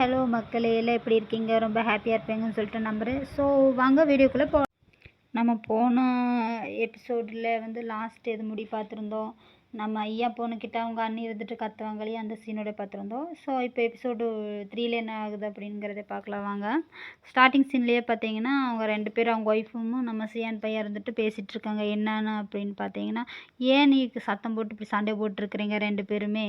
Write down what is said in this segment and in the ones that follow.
Hello மக்களே, எல்லாம் எப்படி இருக்கீங்க? ரொம்ப ஹாப்பியாக இருப்பீங்கன்னு சொல்லிட்டு நம்புகிறேன். ஸோ வாங்க வீடியோக்குள்ளே நம்ம போன எபிசோடில் லாஸ்ட் எது முடி பார்த்துருந்தோம். நம்ம ஐயா பொண்ணுக்கிட்ட அவங்க அண்ணி இருந்துட்டு கத்துவாங்க இல்லையா, அந்த சீனோட பார்த்துருந்தோம். ஸோ இப்போ எபிசோடு 3ல என்ன ஆகுது அப்படிங்கிறத பார்க்கலாம் வாங்க. ஸ்டார்டிங் சீன்லேயே பார்த்தீங்கன்னா அவங்க 2 பேரும் அவங்க ஒய்ஃபும் நம்ம சியான் பையன் இருந்துட்டு பேசிகிட்டு இருக்காங்க. என்னன்னு அப்படின்னு பார்த்தீங்கன்னா, ஏன் நீ சத்தம் போட்டு இப்படி சண்டை போட்டுருக்குறீங்க 2 பேருமே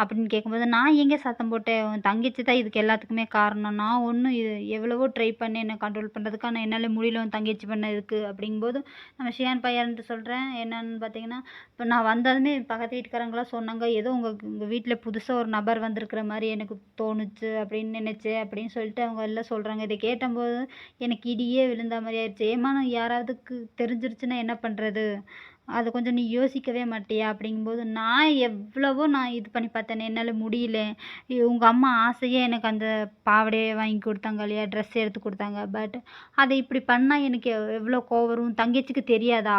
அப்படின்னு கேட்கும்போது, நான் எங்கே சத்தம் போட்டேன், உன் தங்கச்சி தான் இதுக்கு எல்லாத்துக்குமே காரணம். நான் ஒன்றும் இது எவ்வளவோ ட்ரை பண்ணி என்னை கண்ட்ரோல் பண்ணுறதுக்கு, ஆனால் என்னால் முடியல உன் தங்கச்சி பண்ணதுக்கு அப்படிங்கும்போது நம்ம ஷியான் பையன்ட்டு சொல்கிறேன். என்னன்னு பார்த்தீங்கன்னா, இப்போ நான் வந்ததுமே பக்கத்து வீட்டுக்காரங்களாம் சொன்னாங்க, ஏதோ உங்கள் வீட்டில் புதுசாக ஒரு நபர் வந்திருக்கிற மாதிரி எனக்கு தோணுச்சு அப்படின்னு நினச்சேன் அப்படின்னு சொல்லிட்டு அவங்க எல்லாம் சொல்கிறாங்க. இதை கேட்டபோது எனக்கு இடியே விழுந்த மாதிரி ஆயிடுச்சு. ஏமா நான் யாராவதுக்கு தெரிஞ்சிருச்சுன்னா என்ன பண்ணுறது, அது கொஞ்சம் நீ யோசிக்கவே மாட்டியா அப்படிங்கும்போது, நான் இது பண்ணி பார்த்தேனே, என்னால் முடியல. உங்கள் அம்மா ஆசையே எனக்கு அந்த பாவாடையை வாங்கி கொடுத்தாங்க இல்லையா, ட்ரெஸ் எடுத்து கொடுத்தாங்க. பட் அதை இப்படி பண்ணால் எனக்கு எவ்வளோ கோவம் வரும், உன் தங்கச்சிக்கு தெரியாதா,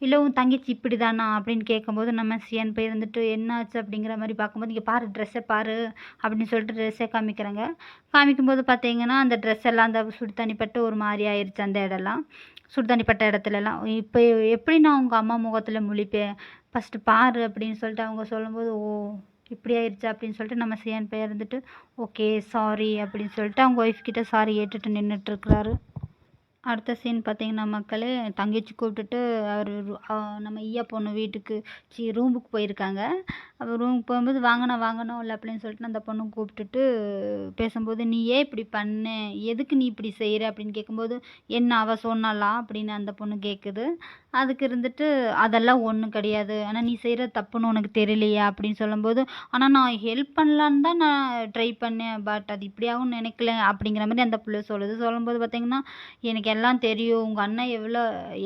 இல்லை உன் தங்கச்சி இப்படி தானா அப்படின்னு கேட்கும்போது நம்ம சியான் போய் என்னாச்சு அப்படிங்கிற மாதிரி பார்க்கும்போது, இங்கே பாரு ட்ரெஸ்ஸை பாரு அப்படின்னு சொல்லிட்டு ட்ரெஸ்ஸை காமிக்கிறாங்க. காமிக்கும்போது பார்த்தீங்கன்னா அந்த ட்ரெஸ் எல்லாம் அந்த சுடு தண்ணி பட்டு ஒரு மாதிரி ஆயிடுச்சு. அந்த இடம்லாம் சுடு தண்ணி பட்ட இடத்துலலாம் இப்போ எப்படி நான் உங்கள் அம்மா முகத்தில் முழிப்பேன், ஃபஸ்ட்டு பாரு அப்படின்னு சொல்லிட்டு அவங்க சொல்லும்போது, ஓ இப்படி ஆயிடுச்சா அப்படின்னு சொல்லிட்டு நம்ம சியான் போய் ஓகே சாரி அப்படின்னு சொல்லிட்டு அவங்க ஒய்ஃப் கிட்ட சாரி ஏற்றுட்டு நின்றுட்டுருக்குறாரு. அடுத்த சீன் பார்த்தீங்கன்னா மக்களே, தங்கச்சி கூப்பிட்டுட்டு அவர் நம்ம ஈயா பொண்ணு வீட்டுக்கு ரூமுக்கு போயிருக்காங்க. அவர் ரூமுக்கு போகும்போது வாங்கணும் இல்லை அப்படின்னு சொல்லிட்டு அந்த பொண்ணு கூப்பிட்டுட்டு பேசும்போது, நீ ஏன் இப்படி பண்ண, எதுக்கு நீ இப்படி செய்கிற அப்படின்னு கேட்கும்போது, என்ன அவள் சொன்னாலா அப்படின்னு அந்த பொண்ணு கேட்குது. அதுக்கு அதெல்லாம் ஒன்றும் கிடையாது, ஆனால் நீ செய்கிற தப்புன்னு உனக்கு தெரியலையா அப்படின்னு சொல்லும்போது, ஆனால் நான் ஹெல்ப் பண்ணலான்னு தான் நான் ட்ரை பண்ணேன், பட் அது இப்படியாகவும் நினைக்கல அப்படிங்கிற மாதிரி அந்த பிள்ளை சொல்லும்போது பார்த்தீங்கன்னா, எனக்கு எல்லாம் தெரியும், உங்கள் அண்ணன்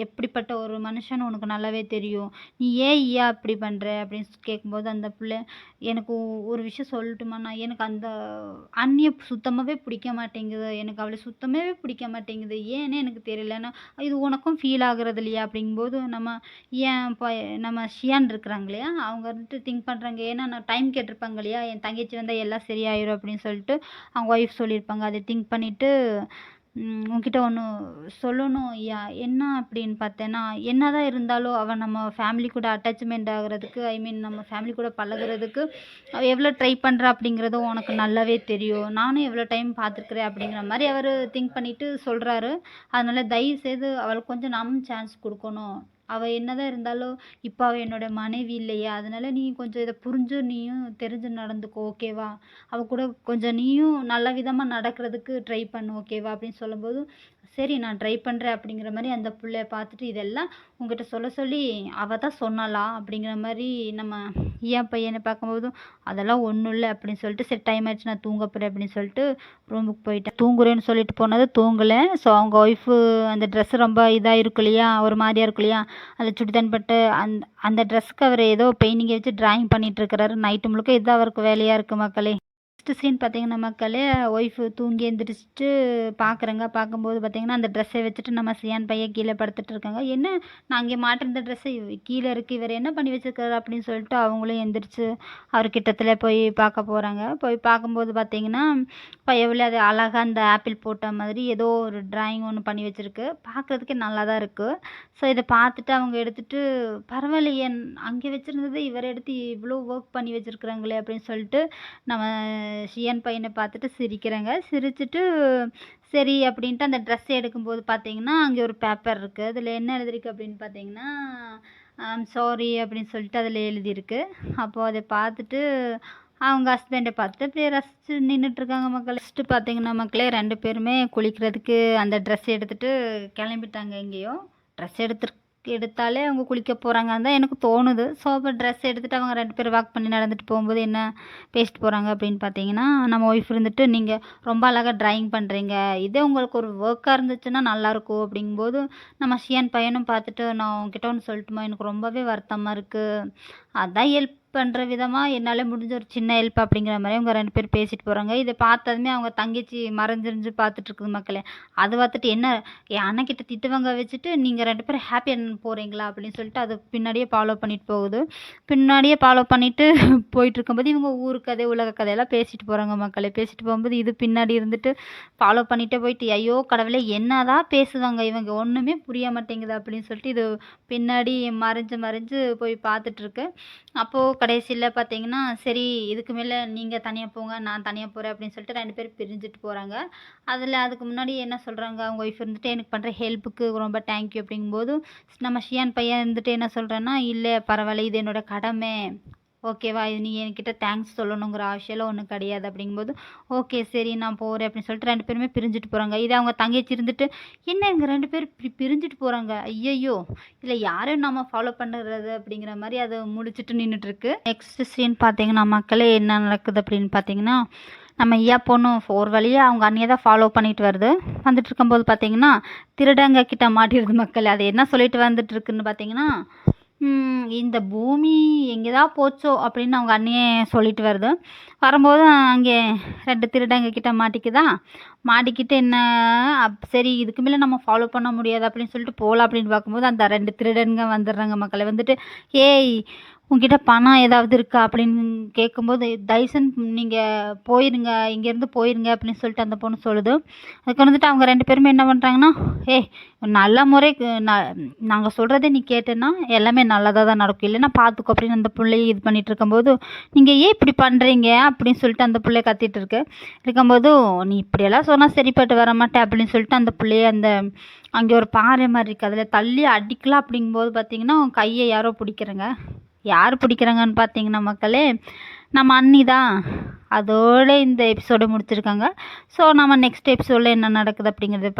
எப்படிப்பட்ட ஒரு மனுஷன்னு உனக்கு நல்லாவே தெரியும், நீ ஏன் ஐயா இப்படி பண்ணுற அப்படின்னு கேட்கும்போது அந்த பிள்ளை, எனக்கு ஒரு விஷயம் சொல்லட்டுமா, நான் எனக்கு அந்த அண்ணியை சுத்தமாகவே பிடிக்க மாட்டேங்குது, எனக்கு அவளை சுத்தமாகவே பிடிக்க மாட்டேங்குது, ஏன்னு எனக்கு தெரியலன்னா இது உனக்கும் ஃபீல் ஆகுறது இல்லையா அப்படிங்கும்போது, நம்ம ஷியான் இருக்கிறாங்க இல்லையா, அவங்க திங்க் பண்ணுறாங்க, ஏன்னா நான் டைம் கேட்டிருப்பாங்க இல்லையா, என் தங்கச்சி வந்தால் எல்லாம் சரியாயிரும் அப்படின்னு சொல்லிட்டு அவங்க ஒய்ஃப் சொல்லியிருப்பாங்க. அதை திங்க் பண்ணிவிட்டு உன்கிட்ட ஒன்று சொல்லணும் ஐயா, என்ன அப்படின்னு பார்த்தேன்னா, என்னதான் இருந்தாலும் அவள் நம்ம ஃபேமிலி கூட அட்டாச்மெண்ட் ஆகுறதுக்கு, ஐ மீன் நம்ம ஃபேமிலி கூட பழகுறதுக்கு அவள் எவ்வளோ ட்ரை பண்ணுறா அப்படிங்கிறதும் உனக்கு நல்லாவே தெரியும், நானும் எவ்வளோ டைம் பார்த்துருக்குறேன் அப்படிங்கிற மாதிரி அவர் திங்க் பண்ணிவிட்டு சொல்கிறாரு. அதனால் தயவுசெய்து அவளுக்கு கொஞ்சம் நாமும் சான்ஸ் கொடுக்கணும், அவள் என்னதான் இருந்தாலும் இப்போ அவள் என்னோட மனைவி இல்லையா, அதனால நீ கொஞ்சம் இதை புரிஞ்சு நீயும் தெரிஞ்சு நடந்துக்கோ ஓகேவா, அவள் கூட கொஞ்சம் நீயும் நல்ல விதமாக நடக்கிறதுக்கு ட்ரை பண்ணு ஓகேவா அப்படின்னு சொல்லும்போது, சரி நான் ட்ரை பண்ணுறேன் அப்படிங்கிற மாதிரி அந்த பிள்ளைய பார்த்துட்டு, இதெல்லாம் உங்ககிட்ட சொல்லி அவள் தான் சொன்னாளா அப்படிங்கிற மாதிரி நம்ம ஏன் பையனை பார்க்கும்போதும், அதெல்லாம் ஒன்றும் இல்லை அப்படின்னு சொல்லிட்டு, சரி டைம் ஆயிடுச்சு நான் தூங்க போகிறேன் அப்படின்னு சொல்லிட்டு ரூமுக்கு போயிட்டேன். தூங்குறேன்னு சொல்லிட்டு போனது தூங்கலை. ஸோ அவங்க ஒய்ஃபு அந்த ட்ரெஸ்ஸு ரொம்ப இதாக இருக்கும் இல்லையா, ஒரு மாதிரியா இருக்கும் இல்லையா, அந்த சுடிதார் பட்டு அந்த ட்ரெஸ்ஸுக்கு அவர் ஏதோ பெயிண்டிங்கை வச்சு ட்ராயிங் பண்ணிகிட்ருக்கிறாரு. நைட்டு முழுக்க இதுதான் அவருக்கு வேலையாக இருக்குது மக்களே. நெக்ஸ்ட் சீன் பார்த்தீங்கன்னா மக்களே, ஒய்ஃபு தூங்கி எழுந்திரிச்சிட்டு பார்க்கும்போது பார்த்தீங்கன்னா, அந்த ட்ரெஸ்ஸை வச்சுட்டு நம்ம சியான் பையன் கீழே படுத்துட்டு இருக்காங்க. என்ன நான் இங்கே மாட்டிருந்த ட்ரெஸ்ஸு கீழே இருக்குது, இவர் என்ன பண்ணி வச்சுருக்காரு அப்படின்னு சொல்லிட்டு அவங்களும் எந்திரிச்சு அவர் கிட்டத்தில் போய் பார்க்க போகிறாங்க. போய் பார்க்கும்போது பார்த்தீங்கன்னா, எவ்வளோ அது அழகாக அந்த ஆப்பிள் போட்ட மாதிரி ஏதோ ஒரு ட்ராயிங் ஒன்று பண்ணி வச்சுருக்கு. பார்க்குறதுக்கே நல்லா தான் இருக்குது. ஸோ இதை பார்த்துட்டு அவங்க எடுத்துகிட்டு, பரவாயில்லையே அங்கே வச்சுருந்தது இவர் எடுத்து இவ்வளோ ஒர்க் பண்ணி வச்சுருக்குறாங்களே அப்படின்னு சொல்லிட்டு நம்ம ஷியான் பையனை பார்த்துட்டு சிரிக்கிறாங்க. சிரிச்சுட்டு சரி அப்படின்ட்டு அந்த ட்ரெஸ் எடுக்கும்போது பார்த்தீங்கன்னா, அங்கே ஒரு பேப்பர் இருக்குது. அதில் என்ன எழுதிருக்கு அப்படின்னு பார்த்தீங்கன்னா, சாரி அப்படின்னு சொல்லிட்டு அதில் எழுதியிருக்கு. அப்போது அதை பார்த்துட்டு அவங்க ஹஸ்பண்டை பார்த்துட்டு அப்படியே ரசித்து நின்றுட்டுருக்காங்க மக்கள். ஃபஸ்ட்டு பார்த்தீங்கன்னா மக்களே, 2 பேருமே குளிக்கிறதுக்கு அந்த ட்ரெஸ் எடுத்துகிட்டு கிளம்பிட்டாங்க. எங்கேயோ ட்ரெஸ் எடுத்தாலே அவங்க குளிக்க போகிறாங்கன்னு தான் எனக்கு தோணுது. ஸோ அப்போ ட்ரெஸ் எடுத்துகிட்டு அவங்க 2 பேரும் வாக் பண்ணி நடந்துட்டு போகும்போது என்ன பேசிட்டு போகிறாங்க அப்படின்னு பார்த்தீங்கன்னா, நம்ம ஒய்ஃப் நீங்கள் ரொம்ப அழகாக ட்ராயிங் பண்ணுறீங்க, இதே உங்களுக்கு ஒரு ஒர்க்காக இருந்துச்சுன்னா நல்லாயிருக்கும் அப்படிங்கும்போது, நம்ம ஷியான் பையனும் பார்த்துட்டு, நான் உங்ககிட்ட ஒன்று சொல்லட்டுமா, எனக்கு ரொம்பவே வருத்தமாக இருக்குது, அதான் ஹெல்ப் பண்ணுற விதமாக என்னால் முடிஞ்ச ஒரு சின்ன ஹெல்ப் அப்படிங்கிற மாதிரி அவங்க 2 பேரும் பேசிட்டு போகிறாங்க. இதை பார்த்ததுமே அவங்க தங்கச்சி மறைஞ்சிருந்து பார்த்துட்ருக்குது மக்களே. அது பார்த்துட்டு என்ன என் அண்ணன்கிட்ட திட்டுவாங்க வச்சுட்டு நீங்கள் 2 பேரும் ஹாப்பியாக போகிறீங்களா அப்படின்னு சொல்லிட்டு அது பின்னாடியே ஃபாலோ பண்ணிட்டு போகுது. பின்னாடியே ஃபாலோ பண்ணிட்டு போயிட்டு இருக்கும்போது இவங்க ஊர் கதை உலக கதையெல்லாம் பேசிட்டு போகிறாங்க மக்களே. பேசிட்டு போகும்போது இது பின்னாடி இருந்துட்டு ஃபாலோ பண்ணிகிட்டே போயிட்டு ஐயோ கடவுளே என்னதான் பேசுவாங்க இவங்க ஒன்றுமே புரிய மாட்டேங்குது அப்படின்னு சொல்லிட்டு இது பின்னாடி மறைஞ்சு போய் பார்த்துட்ருக்கு. அப்போது கடைசியில் பார்த்தீங்கன்னா சரி இதுக்கு மேலே நீங்கள் தனியாக போங்க நான் தனியாக போகிறேன் அப்படின்னு சொல்லிட்டு 2 பேரும் பிரிஞ்சுட்டு போகிறாங்க. அதுக்கு முன்னாடி என்ன சொல்கிறாங்க அவங்க ஒய்ஃப் இருந்துட்டு எனக்கு பண்ணுற ஹெல்ப்புக்கு ரொம்ப தேங்க்யூ அப்படிங்கும்போது நம்ம ஷியான் பையன் இருந்துட்டு என்ன சொல்கிறேன்னா இல்லை பரவாயில்ல இது என்னோட கடமை ஓகேவா இது நீ என்கிட்ட தேங்க்ஸ் சொல்லணுங்கிற அவசியம்லாம் ஒன்றும் கிடையாது அப்படிங்கும்போது ஓகே சரி நான் போகிறேன் அப்படின்னு சொல்லிட்டு 2 பேருமே பிரிஞ்சுட்டு போகிறாங்க. இதே அவங்க தங்கச்சி இருந்துட்டு என்ன இவங்க 2 பேரும் பிரிஞ்சுட்டு போகிறாங்க ஐயையோ இல்லை யாரையும் நம்ம ஃபாலோ பண்ணுறது அப்படிங்கிற மாதிரி அதை முடிச்சுட்டு நின்றுட்டுருக்கு. நெக்ஸ்ட் சீன் பார்த்தீங்கன்னா மக்களே என்ன நடக்குது அப்படின்னு பார்த்தீங்கன்னா நம்ம ஐயா பொண்ணு ஒரு வழியாக அவங்க அண்ணியை தான் ஃபாலோ பண்ணிட்டு வந்துட்டு இருக்கும்போது பார்த்தீங்கன்னா திருடங்க கிட்ட மாட்டிடுது மக்கள். அது என்ன சொல்லிட்டு வந்துட்டு இருக்குன்னு பார்த்தீங்கன்னா இந்த பூமி எங்கேதான் போச்சோ அப்படின்னு அவங்க அண்ணியே சொல்லிட்டு வரும்போது அங்கே 2 திருடங்க கிட்ட மாட்டிக்கிட்டு என்ன சரி இதுக்கு மேலே நம்ம ஃபாலோ பண்ண முடியாது அப்படின்னு சொல்லிட்டு போகலாம் அப்படின்னு பார்க்கும்போது அந்த 2 திருடனுங்க வந்துடுறாங்க மக்களை. வந்துட்டு ஏய் உங்ககிட்ட பணம் ஏதாவது இருக்கா அப்படின்னு கேட்கும்போது தயவுசெய்து நீங்கள் போயிருங்க இங்கேருந்து போயிருங்க அப்படின்னு சொல்லிட்டு அந்த பொண்ணு சொல்லுது. அதுக்கு வந்துட்டு அவங்க 2 பேருமே என்ன பண்ணுறாங்கன்னா நல்ல முறைக்கு நாங்கள் சொல்கிறதே நீ கேட்டேன்னா எல்லாமே நல்லதாக தான் நடக்கும் இல்லைன்னா பார்த்துக்கோ அப்படின்னு அந்த பிள்ளையை இது பண்ணிட்டு இருக்கும்போது நீங்கள் ஏன் இப்படி பண்ணுறீங்க அப்படின்னு சொல்லிட்டு அந்த பிள்ளைய கத்திட்டு இருக்கும்போது நீ இப்படியெல்லாம் சொன்னால் சரிப்பட்டு வர மாட்டேன் அப்படின்னு சொல்லிட்டு அந்த பிள்ளைய அங்கே ஒரு பாறை மாதிரி இருக்குது அதில் தள்ளி அடிக்கலாம் அப்படிங்கும்போது பார்த்தீங்கன்னா கையை யாரோ பிடிக்கிறங்க. யார் பிடிக்கிறாங்கன்னு பார்த்தீங்கன்னா மக்களே நம்ம அண்ணி தான். அதோடு இந்த எபிசோடை முடிச்சிருக்காங்க. ஸோ நம்ம நெக்ஸ்ட் எபிசோடில் என்ன நடக்குது அப்படிங்கிறத